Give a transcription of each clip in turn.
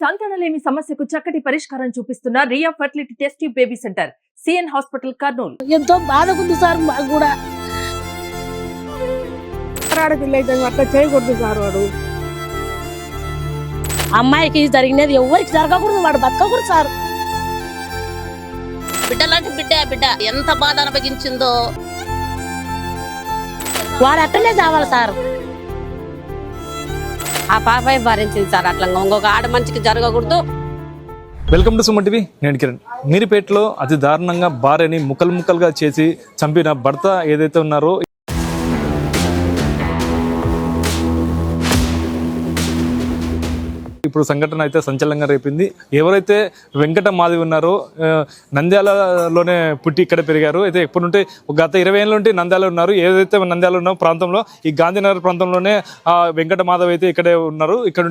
సంతానలేమి సమస్యకు చక్కటి పరిష్కారం చూపిస్తున్న Riya fertility test tube baby centre CN hospital Kurnool. ఎంతో బాధకుంది సార్ మాకు కూడా. ఆడపిల్ల అయితే అట్లా చేయకూడదు సార్. వాడు అమ్మాయికి జరిగినది ఎవరికి జరగకూడదు, వాడు బతకకూడదు సార్. బిడ్డలాంటి బిడ్డ ఎంత బాధ అనుభవించిందో వాడు అట్టనే చావాలి సార్. ఆ పాప భరించింది సార్. అట్లా ఇంకొక ఆడ మనిషికి జరగకూడదు. Welcome to Suman TV. నేను కిరణ్. మీరుపేటలో అతి దారుణంగా భార్యని ముక్కలుగా చేసి చంపిన భర్త ఏదైతే ఉన్నారో ఇప్పుడు సంఘటన అయితే సంచలనంగా రేపింది. ఎవరైతే వెంకట మాధవి ఉన్నారో నంద్యాలలోనే పుట్టి ఇక్కడ పెరిగారు. అయితే ఎప్పటి నుండి గత 20 ఏళ్ళ నుండి నంద్యాల ఉన్నారు. ఏదైతే నంద్యాల ఉన్న ప్రాంతంలో ఈ గాంధీనగర్ ప్రాంతంలోనే వెంకట మాధవ్ అయితే ఇక్కడే ఉన్నారు. ఇక్కడ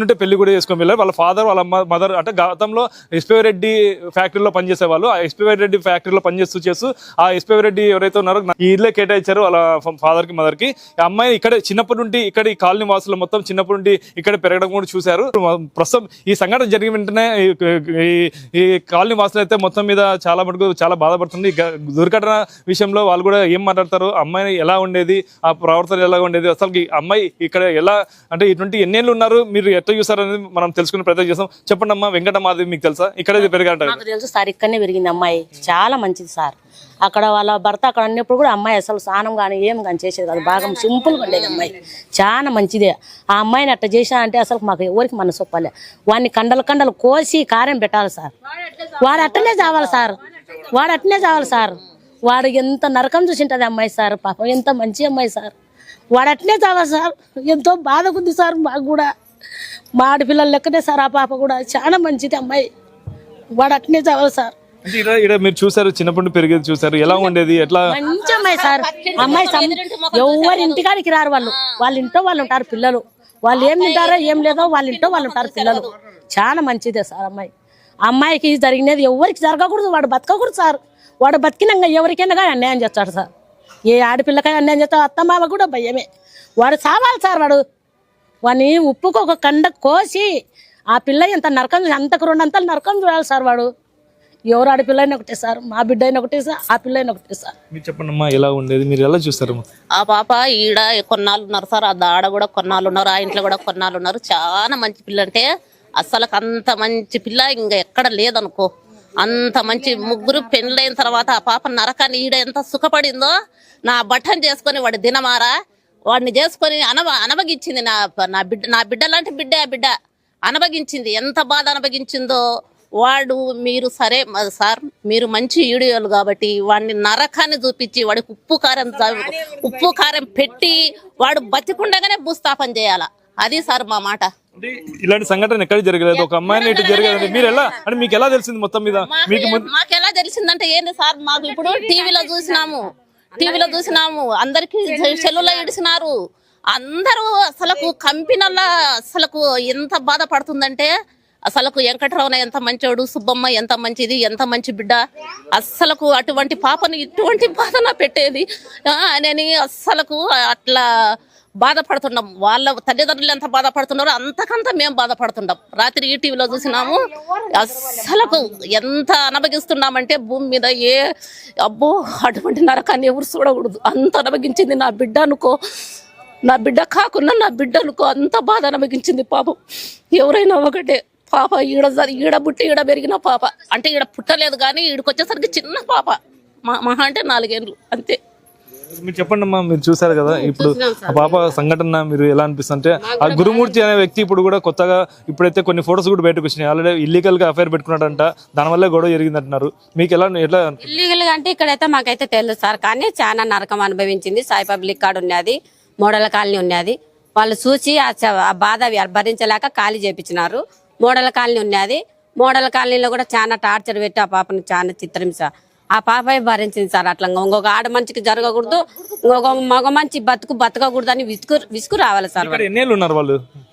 నుండి పెళ్లి కూడా చేసుకొని వెళ్ళారు. వాళ్ళ ఫాదర్ వాళ్ళ మదర్ అంటే గతంలో ఎస్పీవై రెడ్డి ఫ్యాక్టరీలో పనిచేసే వాళ్ళు. ఆ ఎస్పీవై రెడ్డి ఫ్యాక్టరీలో పనిచేస్తూ ఆ ఎస్పీవై రెడ్డి ఎవరైతే ఉన్నారో ఈ ఇల్లే కేటాయించారు వాళ్ళ ఫాదర్ కి మదర్ కి. ఆ అమ్మాయి ఇక్కడ చిన్నప్పటి నుండి ఇక్కడ ఈ కాలనీ వాసులు మొత్తం చిన్నప్పటి నుండి ఇక్కడ పెరగడం కూడా చూశారు. ప్రస్తుతం ఈ సంఘటన జరిగిన వెంటనే ఈ కాలనీ వాసులు అయితే మొత్తం మీద చాలా బాధపడుతుంది. దుర్ఘటన విషయంలో వాళ్ళు కూడా ఏం మాట్లాడతారు, అమ్మాయి ఎలా ఉండేది, ఆ ప్రవర్తన ఎలా ఉండేది, అసలు అమ్మాయి ఇక్కడ ఎలా అంటే ఇటువంటి ఎన్నేళ్ళు ఉన్నారు, మీరు ఎట్లా చూసారు అనేది మనం తెలుసుకునే ప్రయత్నం చేస్తాం. చెప్పండి అమ్మా, వెంకట మాధవి మీకు తెలుసా? ఇక్కడే పెరిగారంటారు. నాకు తెలుసు సార్, ఇక్కడనే పెరిగింది అమ్మాయి. చాలా మంచిది సార్. అక్కడ వాళ్ళ భర్త అక్కడ ఉన్నప్పుడు కూడా అమ్మాయి అసలు స్నానం కానీ ఏం కానీ చేసేది కాదు. బాగా సింపుల్గా ఉండేది అమ్మాయి. చాలా మంచిదే. ఆ అమ్మాయిని అట్లా చేసా అంటే అసలు మాకు ఎవరికి మనసు ఒప్పలే. వాడిని కండలు కోసి కారం పెట్టాలి సార్. వాడు అట్టనే చావాలి సార్. వాడు ఎంత నరకం చూసింటది అమ్మాయి సార్. పాపం ఎంత మంచి అమ్మాయి సార్. వాడు అట్టనే చావాలి సార్. ఎంతో బాధకుంది సార్ మాకు కూడా. మా ఆడపిల్లలు లెక్కనే సార్. ఆ పాప కూడా చాలా మంచిది అమ్మాయి. వాడు అట్టనే చావాలి సార్. మీరు చూసారు, చిన్నప్పుడు పెరిగేది చూసారు, ఎలా ఉండేది, ఎట్లా? మంచి అమ్మాయి సార్. అమ్మాయి ఎవరి ఇంటికాడికి రారు. వాళ్ళ ఇంట్లో వాళ్ళు ఉంటారు పిల్లలు. వాళ్ళు ఏం తింటారో ఏం లేదో వాళ్ళ ఇంట్లో వాళ్ళు ఉంటారు పిల్లలు. చాలా మంచిదే సార్ అమ్మాయి. అమ్మాయికి జరిగినది ఎవరికి జరగకూడదు, వాడు బతకకూడదు సార్. వాడు బతికినాక ఎవరికైనా కానీ అన్యాయం చేస్తాడు సార్. ఏ ఆడపిల్లకైనా అన్యాయం చేస్తాడు. అత్తమావ కూడా భయమే. వాడు చావాలి సార్. వాడిని ఉప్పుకు ఒక కండ కోసి ఆ పిల్ల ఎంత నరకం, అంతకు 2 అంతలు నరకం చూడాలి సార్. వాడు ఎవరు ఆడపిల్ల అయినా ఒకటే సార్, మా బిడ్డ అయినా ఒకటే సార్, ఆ పిల్ల అయినా ఒకటే సార్. మీరు చెప్పండి అమ్మా, ఎలా ఉండేది, మీరు ఎలా చూస్తారు? ఆ పాప ఈడ కొన్నాళ్ళు ఉన్నారు సార్. ఆ ఆడ కూడా కొన్నాళ్ళు ఉన్నారు, ఆ ఇంట్లో కూడా కొన్నాళ్ళు ఉన్నారు. చాలా మంచి పిల్ల అంటే అసలు అంత మంచి పిల్ల ఇంకా ఎక్కడ లేదనుకో. అంత మంచి ముగ్గురు పెళ్ళైన తర్వాత ఆ పాప నరకాన్ని ఈడ ఎంత సుఖపడిందో. నా బట్టన్ చేసుకొని వాడి దినమారా వాడిని చేసుకొని అనబగించింది. నా బిడ్డ లాంటి బిడ్డ అనబగించింది. ఎంత బాధ అనబగించిందో. వాడు మీరు సరే సార్, మీరు మంచి ఈడియోలు కాబట్టి వాడిని నరకాన్ని చూపించి వాడికి ఉప్పు కారం పెట్టి వాడు బతికుండగానే భూస్థాపన చేయాల. అది సార్ మా మాట. ఇలాంటి సంఘటన ఎక్కడ జరగలేదు, ఒక అమ్మాయిని ఇటు జరగలేదు. మీరు ఎలా అంటే మీకు ఎలా తెలిసింది మొత్తం మీద? మాకు ఎలా తెలిసిందంటే ఏంది సార్, మాకు ఇప్పుడు టీవీలో చూసినాము. అందరికి సెల్లులో ఇడిసినారు. అందరూ అసలకు కంపెనీల అసలకు ఎంత బాధపడుతుందంటే అసలకు వెంకటరావున ఎంత మంచోడు, సుబ్బమ్మ ఎంత మంచిది, ఎంత మంచి బిడ్డ. అస్సలకు అటువంటి పాపను ఇటువంటి బాధన పెట్టేది అని అస్సలకు అట్లా బాధపడుతున్నాం. వాళ్ళ తల్లిదండ్రులు ఎంత బాధపడుతున్నారో అంతకంత మేము బాధపడుతున్నాం. రాత్రి ఈ టీవీలో చూసినాము. అస్సలకు ఎంత అనుభవిస్తున్నామంటే భూమి మీద అబ్బో అటువంటి నరకాన్ని ఎవరు చూడకూడదు. అంత అనుభవించింది నా బిడ్డ అనుకో. నా బిడ్డ కాకుండా నా బిడ్డ అనుకో. అంత బాధ అనుభవించింది పాపం. ఎవరైనా ఒకటే పాప ఈడ పుట్టి ఈడ పెరిగిన పాప అంటే ఈడ పుట్టలేదు కానీ ఈడకొచ్చేసరికి చిన్న పాప, మహా అంటే 4 ఏళ్ళు అంతే. మీరు చెప్పండి అమ్మా, మీరు చూసారు కదా ఇప్పుడు ఆ పాప సంఘటన, మీరు ఎలా అనిపిస్తుంది? ఆ గురుమూర్తి అనే వ్యక్తి ఇప్పుడు కూడా కొత్తగా ఇప్పుడైతే కొన్ని ఫొటోస్ కూడా బయటకు వచ్చినాయి. ఆల్రెడీ ఇల్లీగల్ గా అఫైర్ పెట్టుకున్నాడంట, దానివల్ల గొడవ జరిగిందంటున్నారు. మీకు ఎట్లా? ఇల్లీగల్ గా అంటే ఇక్కడైతే మాకైతే తెలియదు సార్, కానీ చాలా నరకం అనుభవించింది. సాయి పబ్లిక్ కార్డు ఉన్నది, మోడల్ కాలనీ ఉన్నది. వాళ్ళు చూసి ఆ బాధ భరించలేక ఖాళీ చేపించినారు. మోడల్ కాలనీ ఉన్నది. మోడల్ కాలనీలో కూడా చాలా టార్చర్ పెట్టి ఆ పాపను చాలా చిత్రహింస ఆ పాప భరించింది సార్. అట్లా ఇంకొక ఆడ మనిషికి జరగకూడదు, ఇంకొక మగ మంచి బతకకూడదు అని విసుగు రావాలి సార్.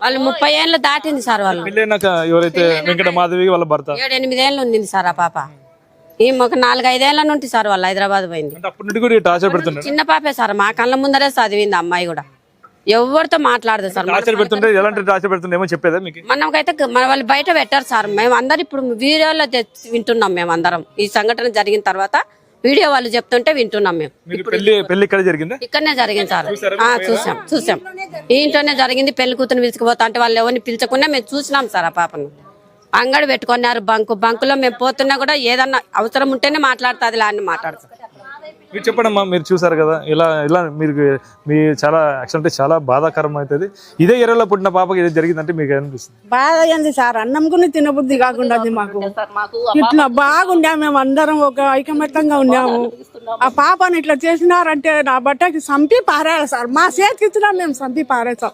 వాళ్ళు 30 ఏళ్ళు దాటింది సార్. వాళ్ళు 7-8 ఏళ్ళు ఉంది సార్. ఆ పాప ఈ ఒక 4-5 ఏళ్ల నుండి సార్ వాళ్ళు హైదరాబాద్ పోయింది. చిన్న పాపే సార్, మా కళ్ళ ముందరే చదివింది అమ్మాయి కూడా. ఎవరితో మాట్లాడదు సార్. టార్చర్ పెడుతుంటే ఎలాంటి టార్చర్ పెడుతుంటే ఏమో చెప్పేదా మీకు? మనకైతే మన వాళ్ళు బయట పెట్టారు సార్. మేము అందరు ఇప్పుడు వీడియోలో వింటున్నాం. మేము అందరం ఈ సంఘటన జరిగిన తర్వాత వీడియో వాళ్ళు చెప్తుంటే వింటున్నాం. మేము పెళ్లి ఇక్కడ జరిగిందా? ఇక్కడనే జరిగింది సార్. చూసాం ఈ ఇంట్లోనే జరిగింది. పెళ్లి కూతురు పిలుచుకుపోతా అంటే వాళ్ళు ఎవరిని పిలుచకుండా మేము చూసినాం సార్. ఆ పాపను అంగడి పెట్టుకున్నారు. బంకులో మేము పోతున్నా కూడా ఏదన్నా అవసరం ఉంటేనే మాట్లాడుతుంది అని మాట్లాడుతాం. మీరు చెప్పండమ్మా, మీరు చూసారు కదా ఇలా మీరు మీ చాలా యాక్చువల్ అంటే చాలా బాధాకరం అవుతుంది. ఇదే ఏరియాలో పుట్టిన పాపకి ఇది జరిగిందంటే మీకు అనిపిస్తుంది? బాధ అయింది సార్. అన్నం కూడా తినబుద్ధి కాకుండా మాకు ఇట్లా బాగుండా. మేము అందరం ఒక ఐకమత్యంగా ఉన్నాము. ఆ పాపను ఇట్లా చేసినారంటే నా బట్టకి సంపి పారేయాలి సార్. మా చేతికి ఇచ్చినా మేము సంపి పారేసాం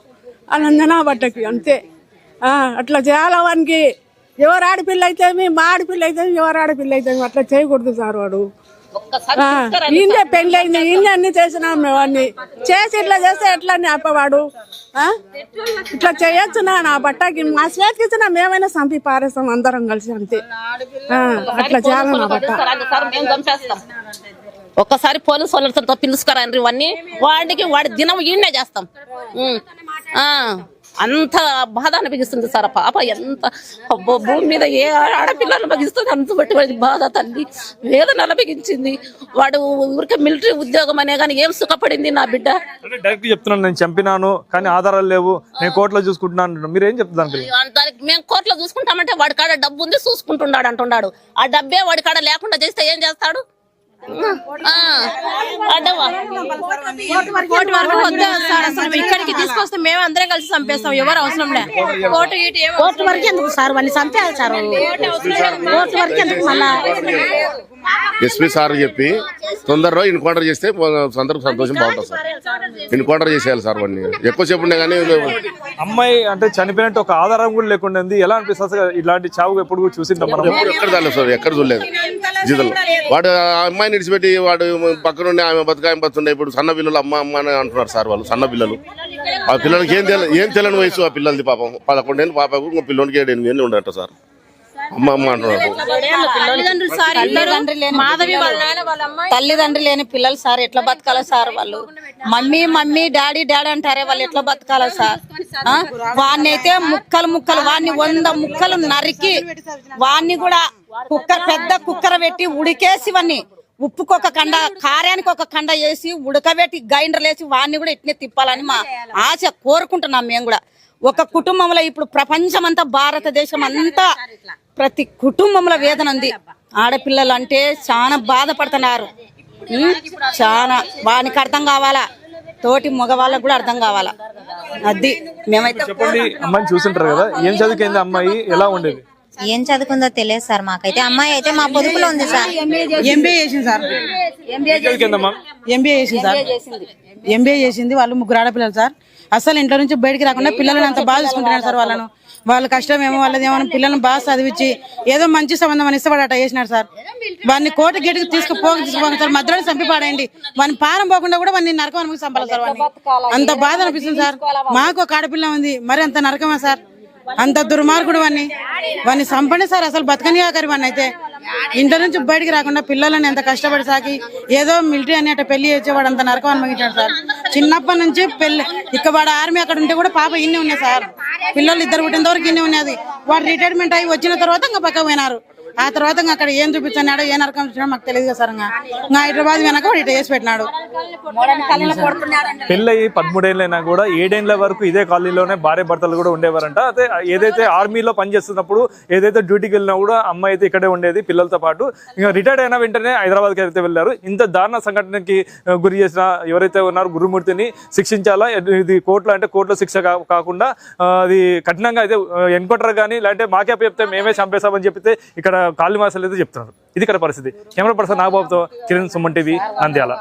అలా బట్టకి అంతే. అట్లా చేయాలి. వానికి ఎవరు ఆడపిల్ల అయితే మా ఆడపిల్ల అయితే ఎవరు ఆడపిల్ల అయితే అట్లా చేయకూడదు సార్. వాడు ఈయనే పెళ్లి అయింది, ఈయన అన్ని చేసినాం. మేము అన్ని చేసి ఇట్లా చేస్తే ఎట్లా అప్పవాడు ఇట్లా చేయొచ్చు. నా బట్టకి మా చేతికి ఇచ్చినా మేమైనా సంపి పారేస్తాం అందరం కలిసి అంతే. అట్లా చేయాలి నా బట్ట. ఒక్కసారి పోలీసు వాళ్ళతో పిలుచుకురండి ఇవన్నీ. వాడి దినం ఈయనే చేస్తాం. అంత బాధ అనిపిస్తుంది సార్. పాప ఎంత భూమి మీద ఏ ఆడపిల్లలు అనిపిస్తుంది అంత బట్టి బాధ. తల్లి వేదన అనిపించింది. వాడు ఊరికే మిలిటరీ ఉద్యోగం అనే కానీ ఏం సుఖపడింది నా బిడ్డ. డైరెక్ట్ చెప్తున్నాను, నేను చంపినాను కానీ ఆధారాలు లేవు, నేను కోర్టులో చూసుకుంటున్నాను. మీరు ఏం చెప్తాను? దానికి మేము కోర్టులో చూసుకుంటామంటే వాడి కాడ డబ్బు ఉంది చూసుకుంటున్నాడు అంటున్నాడు. ఆ డబ్బే వాడి కాడ లేకుండా చేస్తే ఏం చేస్తాడు? ఇక్కడికి తీసుకొస్తే మేము అందరం కలిసి చంపేస్తాం. ఎవరు అవసరం లేదు. కోర్టు వరకు ఎందుకు సార్? వాడిని చంపేయాలి సార్. కోర్టు వరకు ఎందుకు? మళ్ళా ఎస్పీ సార్ చెప్పి తొందరలో ఎన్కౌంటర్ చేస్తే సంతోషం బాగుంటుంది సార్. ఎన్కౌంటర్ చేసేయాలి సార్. వాడిని ఎక్కువసేపు ఉండే కానీ అమ్మాయి అంటే చనిపోయినట్టు ఒక ఆధారం కూడా లేకుండా ఎలా అనిపిస్తుంది? ఇలాంటి చావు ఎప్పుడు చూసిందా మనం? ఎక్కడ చాలేదు సార్, ఎక్కడ చూడలేదు జీతలు. వాడు అమ్మాయిని విడిచిపెట్టి వాడు పక్కనుండి ఆమె బతుకాయం బతుండే. ఇప్పుడు సన్న పిల్లలు అమ్మ అమ్మ అని అంటున్నారు సార్. వాళ్ళు సన్న పిల్లలు. ఆ పిల్లలకి ఏం తెలియని వయసు ఆ పిల్లలది. పాపం 11 ఏళ్ళు పాపకు, ఇంకో పిల్లలకి 7-8 ఏళ్ళు ఉండట సార్. అమ్మ అమ్మ అంటున్నారు. తల్లిదండ్రులు లేని పిల్లలు సార్ ఎట్లా బతకాల సార్? వాళ్ళు మమ్మీ డాడీ అంటారే, వాళ్ళు ఎట్లా బతకాల సార్? వాడిని అయితే ముక్కలు వాడిని 100 ముక్కలు నరికి వాడిని కూడా పెద్ద కుక్కర పెట్టి ఉడికేసి వాడిని ఉప్పుకొక కండ కారానికి ఒక కండ వేసి ఉడకబెట్టి గ్రైండర్లు వేసి వాడిని కూడా ఇట్నే తిప్పాలని మా ఆశ కోరుకుంటున్నాం. మేము కూడా ఒక కుటుంబంలో ఇప్పుడు ప్రపంచం అంతా, భారతదేశం అంతా ప్రతి కుటుంబంలో వేదన ఉంది. ఆడపిల్లలు అంటే చాలా బాధపడుతున్నారు. చాలా వానికి అర్థం కావాలా, తోటి మగవాళ్ళకు కూడా అర్థం కావాలా. అది మేమైతే చెప్పండి. అమ్మాయిని చూసింటారు కదా, ఏం చదువుకుంది అమ్మాయి? ఎలా ఉండేది? ఏం చదువుకుందో తెలియదు సార్ మాకైతే. అమ్మాయి అయితే మా పొదుపులో ఉంది సార్. ఎంబీఏ చేసింది సార్. ఎంబీఏ చేసింది. వాళ్ళు 3 ఆడపిల్లలు సార్. అసలు ఇంట్లో నుంచి బయటికి రాకుండా పిల్లలను అంత బాగా చూసుకుంటున్నారు సార్. వాళ్ళ కష్టం ఏమో వాళ్ళదేమో పిల్లలను బాగా చదివించి ఏదో మంచి సంబంధం అని ఇష్టపడి అట్ట చేసినారు సార్. వాడిని కోర్టు గేటుకి తీసుకుపోక సార్. మధ్యలో చంపి పాడేయండి. వాడిని పారం పోకుండా కూడా వాడిని నరకం అనుకుని చంపాలి సార్. వాడిని అంత బాధ అనిపిస్తుంది సార్. మాకు ఒక ఆడపిల్ల ఉంది, మరి అంత నరకమా సార్? అంత దుర్మార్గుడు వాడిని చంపండి సార్. అసలు బతకని ఆఖరి వాడిని అయితే ఇంట్లో నుంచి బయటికి రాకుండా పిల్లలని ఎంత కష్టపడి సాకి ఏదో మిలిటరీ అని అట్ట పెళ్లి చేసేవాడు అంత నరకం అనుభవించాడు సార్. చిన్నప్పటి నుంచి ఇక వాడు ఆర్మీ అక్కడ ఉంటే కూడా పాప ఇన్నే ఉన్నాయి సార్. పిల్లలు 2 పుట్టిన వరకు ఇన్నే ఉన్నది. వాడు రిటైర్మెంట్ అయ్యి వచ్చిన తర్వాత ఇంకా పక్క పోయినారు. ఆ తర్వాత అక్కడ ఏం చూపించాడు, ఏ నరకం చూసినా మాకు తెలియదు కదా సార్. ఇంకా హైదరాబాద్ వెనక వాడు ఇట్లా చేసి పెట్టినాడు. పెళ్ళయి 13 ఏళ్ళైనా కూడా 7 ఏళ్ళ వరకు ఇదే కాలనీలోనే భార్య భర్తలు కూడా ఉండేవారంట. అదే ఏదైతే ఆర్మీలో పనిచేస్తున్నప్పుడు ఏదైతే డ్యూటీకి వెళ్ళినా కూడా అమ్మాయి అయితే ఇక్కడే ఉండేది పిల్లలతో పాటు. ఇంకా రిటైర్డ్ అయిన వెంటనే హైదరాబాద్కి అయితే వెళ్ళారు. ఇంత దారుణ సంఘటనకి గురి చేసిన ఎవరైతే ఉన్నారో గురుమూర్తిని శిక్షించాలా. ఇది కోర్టులో శిక్ష కాకుండా అది కఠినంగా అయితే ఎన్కౌంటర్ కానీ లేదంటే మాకే చెప్తే మేమే చంపేస్తామని చెప్పితే ఇక్కడ కాళీ మాసాలు అయితే చెప్తున్నారు. ఇది ఇక్కడ పరిస్థితి. కెమెరా పర్సన్ నాగబాబుతో కిరణ్, సుమన్ టీవీ, నంద్యాల.